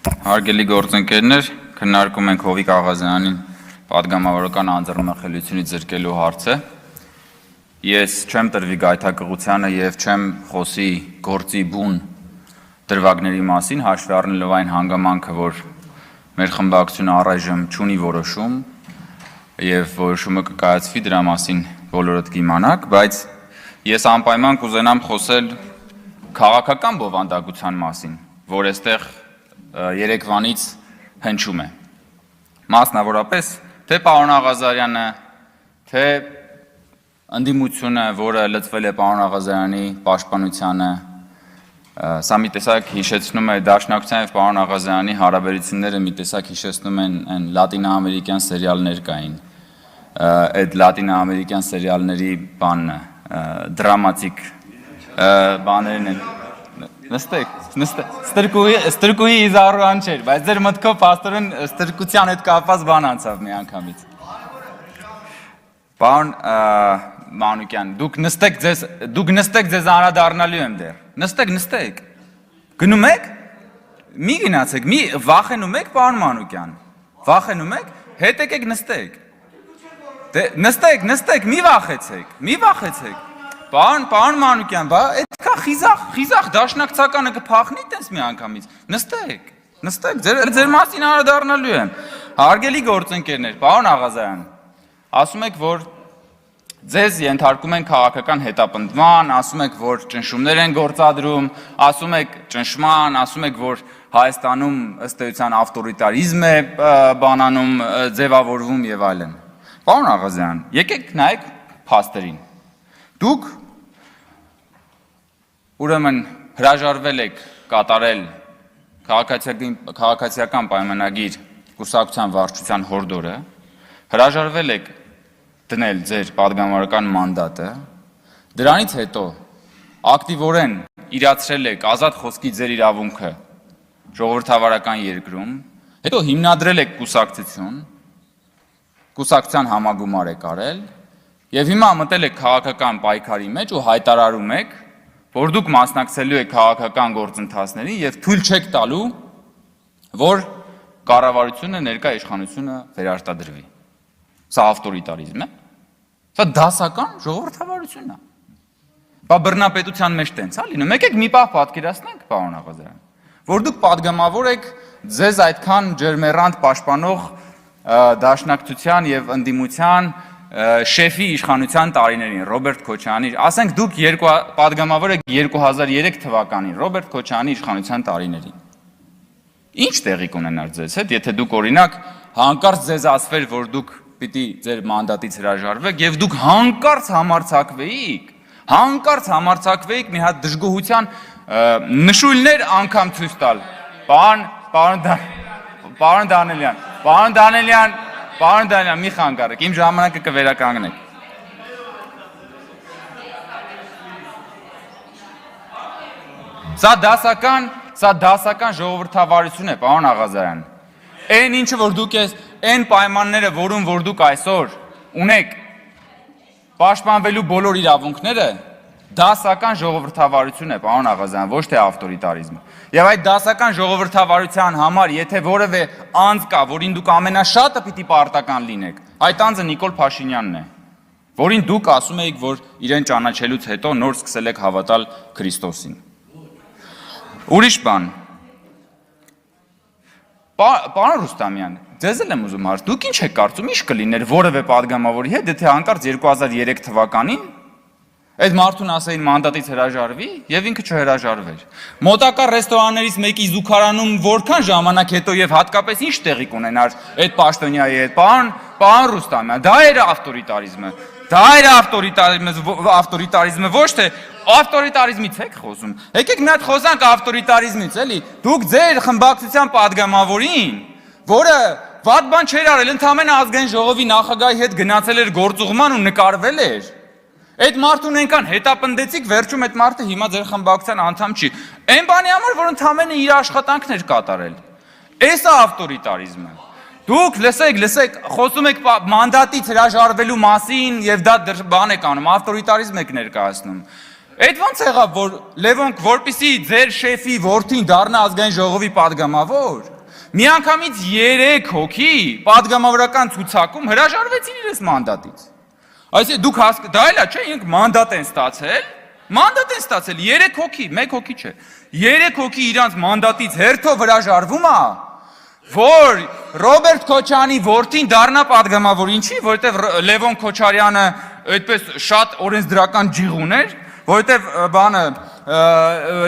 Հարգելի գործընկերներ, քննարկում ենք Հովիկ Աղազյանին պատգամավորական անձեռնմխելիությունից զրկելու հարցը։ Ես չեմ տրվի գայթակղությանը եւ չեմ խոսի գործի բուն դրվագների մասին, հաշվի առնելով այն հանգամանքը, որ մեր խմբակցությունը առայժմ չունի որոշում եւ որոշումը կկայացվի դրա մասին բոլորդ կիմանաք, բայց ես անպայման կուզենամ խոսել քաղաքական բովանդակության մասին, որ այստեղ երեկվանից հնչում է։ Մասնավորապես, թե պարոն Աղազարյանը, թե ընդդիմությունը, որը լծվել է պարոն Աղազարյանի պաշտպանությանը, սա մի տեսակ հիշեցնում է Դաշնակցության եւ պարոն Աղազարյանի հարաբերությունները մի տեսակ հիշեցնում են այն լատինոամերիկյան սերիալներ կային։ Այդ լատինոամերիկյան սերիալների բանն դրամատիկ բաներն են։ Նստեք, ստրկուի իզարուան չէր, բայց ձեր մտքով պաստորեն ստրկության հետ կապված բան անցավ մի անգամից։ Պարոն Մանուկյան, դուք նստեք ձեզ անդրադառնալու եմ դեռ։ Նստեք։ Գնում եք։ Մի գնացեք, մի վախենում եք, պարոն Մանուկյան։ Վախենում եք, հետ եկեք նստեք։ Դե նստեք, մի վախեցեք։ Պարոն Մանուկյան, բա այդքա խիզախ դաշնակցականը կփախնի տես մի անգամից։ Նստեք, ձեր մասին անդրադառնալու եմ։ Հարգելի գործընկերներ, պարոն Աղազարյան, ասում եք, որ ձեզ ենթարկում են քաղաքական հետապնդման, ասում եք, որ ճնշումներ են գործադրում, ասում եք ճնշման, ասում եք, որ Հայաստանում ըստ էության ավտորիտարիզմ է բանանում, ձևավորվում եւ այլն։ Պարոն Աղազարյան, եկեք նայեք փաստերին։ Դուք ուրեմն հրաժարվել եք կատարել քաղաքացիական պայմանագիր կուսակցության վարչության հորդորը, հրաժարվել եք դնել ձեր պատգամավորական մանդատը, դրանից հետո ակտիվորեն իրացրել եք ազատ խոսքի ձեր իրավունքը ժողովրդավարական երկրում, հետո հիմնադրել եք կուսակցության համագումար եք արել եւ հիմա մտել եք քաղաքական պայքարի մեջ ու հայտարարում եք, որ դուք մասնակցելու եք քաղաքական գործընթացներին եւ թույլ չեք տալու, որ կառավարությունը ներկա իշխանությունը վերարտադրվի։ Սա ավտորիտարիզմ է։ Սա դասական ժողովրդավարություն է։ Բա բռնապետության մեջ տենց է լինում։ Եկեք մի պահ պատկերացնենք, պարոն Աղազարյան, որ դուք падգամավոր եք ձեզ այդքան ջերմեռանդ պաշտպանող Դաշնակցության եւ ընդդիմության շեֆի իշխանության տարիներին, Ռոբերտ Քոչարյանի, ասենք դուք падգամավոր եք 2003 թվականին, Ռոբերտ Քոչարյանի իշխանության տարիներին։ Ինչ տեղի կունենար ձեզ հետ, եթե դուք օրինակ հանկարծ ձեզ ասվեր, որ դուք պիտի ձեր մանդատից հրաժարվեք եւ դուք հանկարծ համարձակվեիք մի հատ դժգոհության նշույլներ անգամ ցույց տալ։ Պարոն Դանիելյան, մի խանգարեք, իմ ժամանակը կվերականգնեք։ Սա դասական ժողովրդավարություն է, պարոն Աղազարյան։ Այն ինչը որ դուք այն պայմանները, որում որ դուք այսօր ունեք պաշտպանվելու բոլոր իրավունքները, դասական ժողովրդավարություն է, պարոն Աղազարյան, ոչ թե ավտորիտարիզմ։ Եվ այդ դասական ժողովրդավարության համար, եթե որևէ անձ կա, որին դուք ամենաշատը պիտի պարտական լինեք, այդ անձը Նիկոլ Փաշինյանն է, որին դուք ասում եք, որ իրեն ճանաչելուց հետո նոր սկսել եք հավատալ Քրիստոսին։ Ուրիշ բան։ Պարոն Ռուստամյան, ձեզ էլ եմ ուզում հարց, դուք ինչ եք կարծում, ինչ կլիներ որևէ падգամավորի հետ, եթե հանկարծ 2003 թվականին այդ մարդուն ասեին մանդատից հրաժարվի եւ ինքը չհրաժարվեր։ Մոտակա ռեստորաններից մեկի զուգարանում որքան ժամանակ հետո եւ հատկապես ինչ տեղի կունենար այդ պաշտոնյայի հետ, պարոն Ռուստամյան, դա էր ավտորիտարիզմը։ Ավտորիտարիզմը ոչ թե ավտորիտարիզմից եք խոսում։ Եկեք մի հատ խոսանք ավտորիտարիզմից, էլի։ Դուք ձեր խմբակցության падգամավորին, որը վատ բան չէր արել, ընդհանրապես ազգային ժողովի նախագահի հետ գնացել էր գործուղման ու նկարվել էր։ Այդ մարդուն այնքան հետապնդեցիք, վերջում այդ մարդը հիմա ձեր խմբակցության անդամ չի։ Այն բանի համար, որ ընդհանրապես իր աշխատանքն էր կատարել։ Էս է ավտորիտարիզմը։ Դուք լսեք, խոսում եք մանդատից հրաժարվելու մասին եւ դա բան եք անում, ավտորիտարիզմ եք ներկայացնում։ Այդ ոնց եղավ, որ Լևոնք, որպեսի ձեր շեֆի որդին դառնա ազգային ժողովի падգամավոր, Միանգամից 3 հոգի падգամավորական ցուցակում հրաժարվեցին իրենց մանդատից։ Այսինքն դուք դա էլա չէ, ինք մանդատ են ստացել, 3 հոգի, 1 հոգի չէ։ 3 հոգի իրանց մանդատից հերթով հրաժարվում է, որ Ռոբերտ Քոչարյանի որդին դառնա падգամավոր, ինչի, որովհետև Լևոն Քոչարյանը այդպես շատ օրենսդրական ջիղ ուներ, որովհետև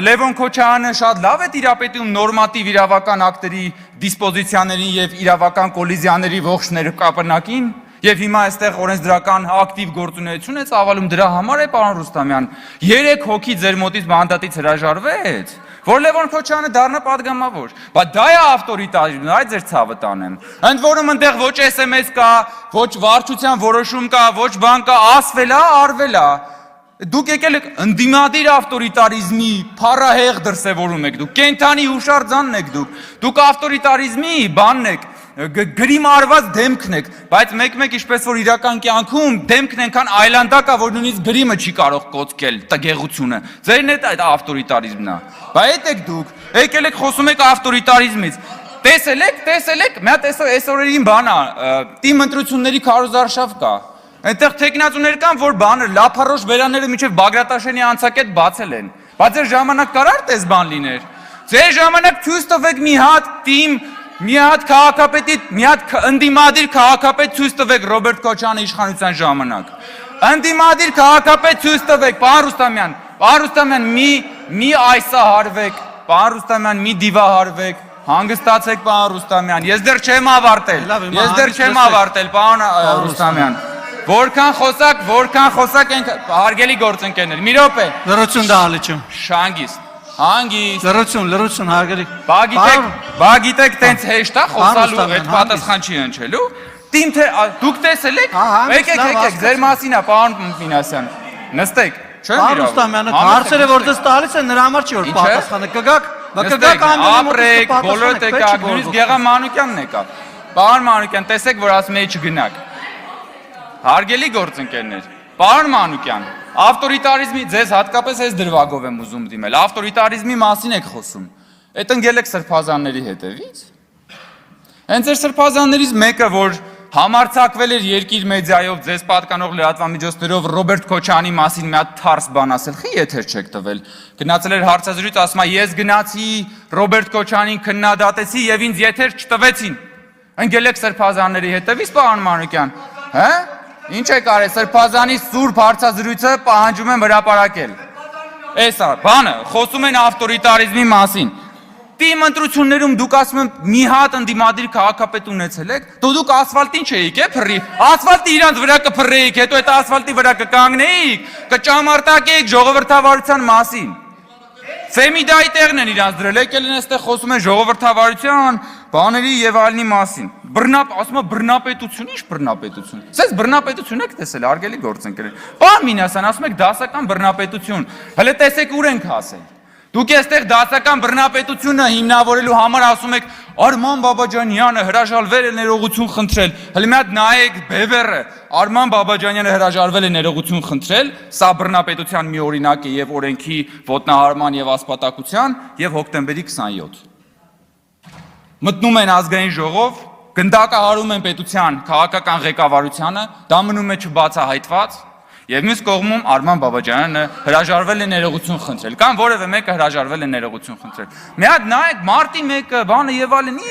Լևոն Քոչարյանը շատ լավ է տիրապետում նորմատիվ իրավական ակտերի դիսպոզիցիաներին եւ իրավական կոլիզիաների ողջ ներկապնակին, եւ հիմա այստեղ օրենսդրական ակտիվ գործունեություն է ծավալում, դրա համար է պարոն Ռուստամյան 3 հոգի ձեր մոտից մանդատից հրաժարվեց, որ Լևոն Քոչարյանը դառնա падգամավոր, բայց դա է ավտորիտարիզմը, այ ձեր ցավը տանեմ։ Ընդ որում այնտեղ ոչ SMS կա, ոչ վարչության որոշում կա, ոչ բան կա, ասվել է, արվել է։ Դուք եկել եք ընդդիմադիր ավտորիտարիզմի փառահեղ դրսևորում եք դուք, կենթանի հուշարձանն եք դուք ավտորիտարիզմի բանն եք, գրիմ արված դեմքն եք, բայց մեկ-մեկ ինչպես որ իրական կյանքում դեմքն ենքան այլանդակ է, որ նույնիսկ գրիմը չի կարող կոծկել տգեղությունը, ձերն է այդ ավտորիտարիզմն է, բայց այդ եք դուք, եկել եք խոսում եք ավտորիտարիզմից, տեսել եք, մի հատ այս օրերին բան է, թիմ ընտրությունների քարոզարշավ կա, այնտեղ տեխնացուներ կան, որ բանը լափառոշ բերանները մինչև Բագրատաշենի անցակետ բացել են, բայց ձեր ժամանակ կարար տես բան լիներ, ձեր ժամանակ ցույց տվեք մի հատ թիմ, մի հատ քաղաքապետի, մի հատ ընդդիմադիր քաղաքապետ ցույց տվեք Ռոբերտ Քոչարյանի իշխանության ժամանակ, ընդդիմադիր քաղաքապետ ցույց տվեք, պարոն Ռուստամյան, մի այսահարվեք, պարոն Ռուստամյան, մի դիվահարվեք, հանգստացեք պարոն Ռուստամյան, ես դեռ չեմ ավարտել, պարոն Ռուստամյան, որքան խոսակ ենք հարգելի գործընկերներ, մի րոպե, լրություն դահլիճում, հանգիստ, լրություն հարգելի, բա գիտեք տենց հեշտ է խոսալու, այդ պատասխան չի հնչելու, դուք տեսել եք, եկեք, ձեր մասին է, պարոն Մինասյան, նստեք, չեմ իրավ, Ռուստամյանը հարցերը որ դες տալիս են նրա համար չի որ պատասխանը կգաք ապրեք, բոլորդ եկաք, նույնիսկ Գեղամ Մանուկյանն եկավ, պարոն Մանուկյան, տեսեք, որ ասում էի չգնաք, հարգելի գործընկերներ, պարոն Մանուկյան, ավտորիտարիզմի, ձեզ հատկապես ես դրվագով եմ ուզում դիմել, ավտորիտարիզմի մասին եք խոսում, այդ ընկել եք սրբազանների հետևից, հենց ձեր սրբազաններից մեկը, որ համարձակվել էր երկիր մեդիայով, ձեզ պատկանող լրատվամիջոցներով Ռոբերտ Քոչարյանի մասին մի հատ թարս բան ասել, խի եթեր չեք տվել, գնացել էր հարցազրույց, ասում է ես գնացի Ռոբերտ Քոչարյանին քննադատեցի եւ ինձ եթեր չտվեցին, ընկել եք սրբազանների հետևից, պարոն Մանուկյան, հա? Ինչ եք արել, սրբազանի սուրբ հարցազրույցը պահանջում եմ հրապարակել։ Էսա, բանը, խոսում են ավտորիտարիզմի մասին։ Թիմ ընտրություններում դուք ասում եմ մի հատ ընդդիմադիր քաղաքապետ ունեցել եք, դուք ասֆալտին չէիք, փռի։ Ասֆալտը իրանց վրա կփռեիք, հետո այդ ասֆալտի վրա կկանգնեիք, կճամարտակեիք ժողովրդավարության մասին։ Ֆեմիդայի տեղն են իրանց դրել, եկել են այստեղ խոսում են ժողովրդավարության, բաների եւ այլնի մասին։ Ասում է բռնապետություն, ի՞նչ բռնապետություն։ Սենց բռնապետություն եք տեսել, հարգելի գործընկերներ։ Պարոն Մինասյան, ասում եք դասական բռնապետություն։ Հələ տեսեք ուր ենք հասել։ Դուք այստեղ դասական բռնապետությունը հիմնավորելու համար ասում եք Արման Բաբաջանյանը հրաժարվել է ներողություն խնդրել։ Հələ մի հատ նայեք բևեռը, Արման Բաբաջանյանը հրաժարվել է ներողություն խնդրել, սա բռնապետության մի օրինակ է եւ օրենքի ոտնահարման եւ ասպատակության եւ հոկտեմբերի 27։ Մտնում են ազգային ժողով, գնդակահարում են պետության քաղաքական ղեկավարությանը, դա մնում է չբացահայտված, եւ մյուս կողմում Արման Բաբաջանյանը հրաժարվել է ներողություն խնդրել, կամ որևէ մեկը հրաժարվել է ներողություն խնդրել։ Մի հատ նայեք մարտի 1-ը, բանը եւ այլն,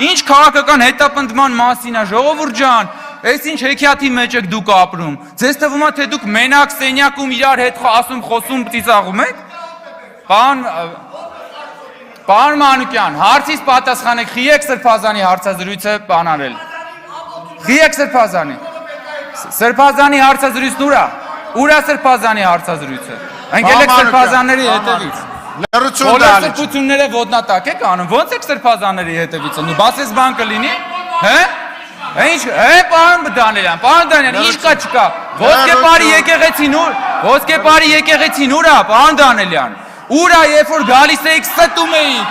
ինչ քաղաքական հետապնդման մասին է, ժողովուրդ ջան, այս ինչ հեքիաթի մեջ եք դուք ապրում։ Ձեզ թվում է թե դուք մենակ սենյակում իրար հետ ասում, խոսում, ծիծաղում եք։ Պարոն Մանուկյան, հարցից պատասխանեք, խի եք սրբազանի հարցազրույցը բանարել։ Խի եք սրբազանի։ Սրբազանի հարցազրույցն ուրա։ Ուրա սրբազանի հարցազրույցը։ Ընկել եք սրբազանների հետևից։ լրություն դալիճ։ Բոլոր սրբությունները ոտնատակ եք անում։ Ո՞նց եք սրբազանների հետևից անի։ Բասես բան կլինի։ Հե՞։ Ինչ, պարոն Դանիելյան, ինչ կա չկա։ Ոսկե բարի եկեղեցին ուրա, պարոն Դանիելյան։ Ուրա, երբ որ գալիս էիք ստում էիք,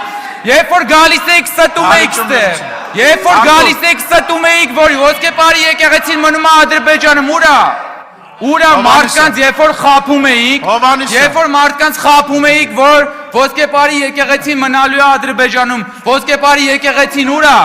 երբ որ գալիս էիք ստում էիք ստեղ, երբ որ գալիս էիք ստում էիք, որ ոսկե բարի եկեղեցին մնում է Ադրբեջանում, ուրա մարդկանց երբ որ խափում էիք, որ ոսկեպարի եկեղեցին մնալու է Ադրբեջանում, ոսկեպարի եկեղեցին ուր է,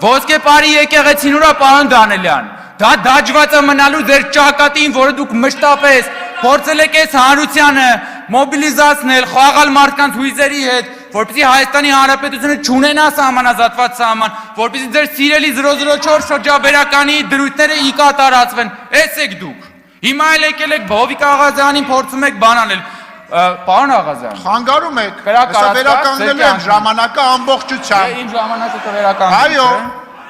ոսկեպարի եկեղեցին ուր է, պարոն Դանելյան, դա դաջված է մնալու ձեր ճակատին, որը դուք մշտապես փորձել եք այս հանրությանը մոբիլիզացնել, խաղալ մարդկանց հույզերի հետ, որպեսզի Հայաստանի Հանրապետությունը չունենա սահմանազատված սահման, որպեսզի ձեր սիրելի 004 շրջաբերականի դրույթները իկա տարածվեն, էս եք դուք։ Հիմա էլ եկել եք Հովիկ Աղազյանին փորձում եք բանանել։ Պարոն Աղազյան, Խանգարում եք, հեսա վերականգնելու են ժամանակը ամբողջությամբ։ Իմ ժամանակը կվերականգնի։ Այո,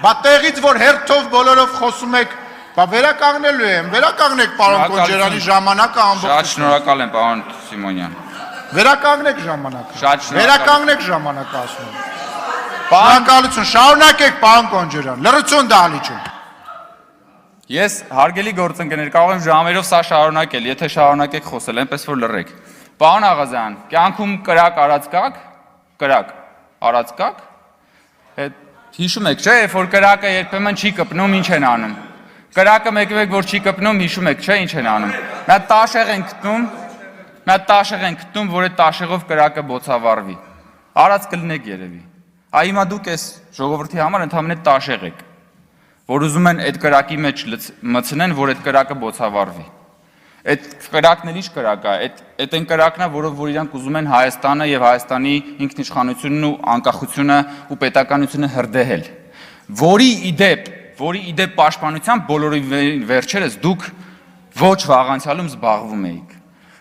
բա տեղից որ հերթով բոլորով խոսում եք, բա վերականգնելու եմ, վերականգնեք պարոն Կոնջերյանի ժամանակը Շատ ամբողջությամբ։ շնորհակալ եմ, պարոն Սիմոնյան։ Վերականգնեք ժամանակը։ Շատ շնորհակալ եմ։ Վերականգնեք ժամանակը ասում եմ։ Շնորհակալություն, շարունակեք պարոն Կոնջերյան, լրություն դահլիճում։ Ես հարգելի գործընկերներ կարող եմ ժամերով սա շարունակել, եթե շարունակեք խոսել, այնպես որ լռեք։ Պարոն Աղազյան, կյանքում կրակ արած կաք, հիշում եք, չէ, երբ որ կրակը երբեմն չի կպնում, ինչ են անում։ Կրակը մեկ որ չի կպնում, հիշում եք, չէ, ինչ են անում։ Նա տաշեղ են գտնում, որ այդ տաշեղով կրակը բոցավառվի։ Արած կլինեք երևի։ Այ հիմա դուք այս ժողովրդի համար ընդհանրապես տաշեղ եք, որ ուզում են այդ կրակի մեջ մտցնեն, որ այդ կրակը բոցավառվի։ Այդ կրակն էլ ինչ կրակ է, այդ այն կրակն է, որով որ իրանք ուզում են Հայաստանը եւ Հայաստանի ինքնիշխանությունն ու անկախությունը ու պետականությունը հրդեհել։ Որի իդեպ պաշտպանությամբ բոլորի վերջերս դուք ոչ վաղանցյալում զբաղվում էիք։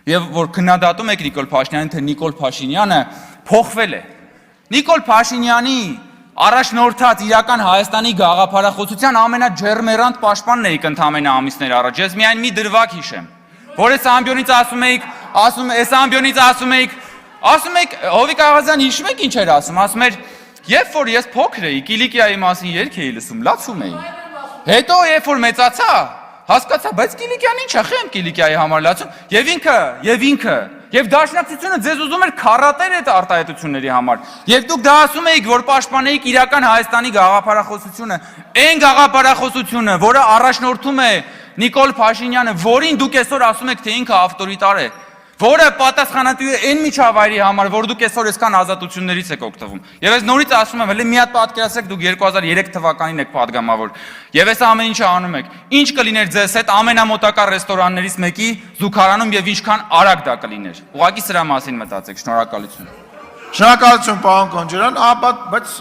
Եվ որ քննադատում եք Նիկոլ Փաշինյանին, թե Նիկոլ Փաշինյանը փոխվել է։ Նիկոլ Փաշինյանի առաջնորդած իրական Հայաստանի գաղափարախոսության ամենաջերմերանտ պաշտպանն էիք ընդամենը ամիսներ առաջ։ Ես միայն մի դրվագ հիշեմ, որ այս ամբիոնից ասում էիք, Հովիկ Աղազյան հիշում եք ինչ էր ասում էր, երբ որ ես փոքր էի, Կիլիկիայի մասին երգ էի լսում, լացում էի։ Հետո երբ որ մեծացա, հասկացա, բայց Կիլիկյան ինչ է, խեմ Կիլիկիայի համար լացում, եւ դաշնակցությունը ձեզ ուզում էր քարատել այդ արտահայտությունների համար։ Եվ դուք դա ասում էիք, որ պաշտպանեիք իրական Հայաստանի գաղափարախոսությունը, այն գաղափարախոսությունը, որը առաջնորդում է Նիկոլ Փաշինյանը, որին դուք այսօր ասում եք, թե ինքը ավտորիտար է, որը պատասխանատու է այն միջավայրի համար, որ դուք այսօր այսքան ազատություններից եք օգտվում։ Եվ ես նորից ասում եմ, հələ մի հատ պատկերացրեք, դուք 2003 թվականին եք падգամավոր։ Եվ այս ամեն ինչը անում եք։ Ինչ կլիներ ձեզ հետ ամենամոտակա ռեստորաններից մեկի զուգարանում եւ ինչքան արագ դա կլիներ։ Ուղղակի սրա մասին մտածեք։ Շնորհակալություն։ Շնորհակալություն պարոն Կոնջերյան, բայց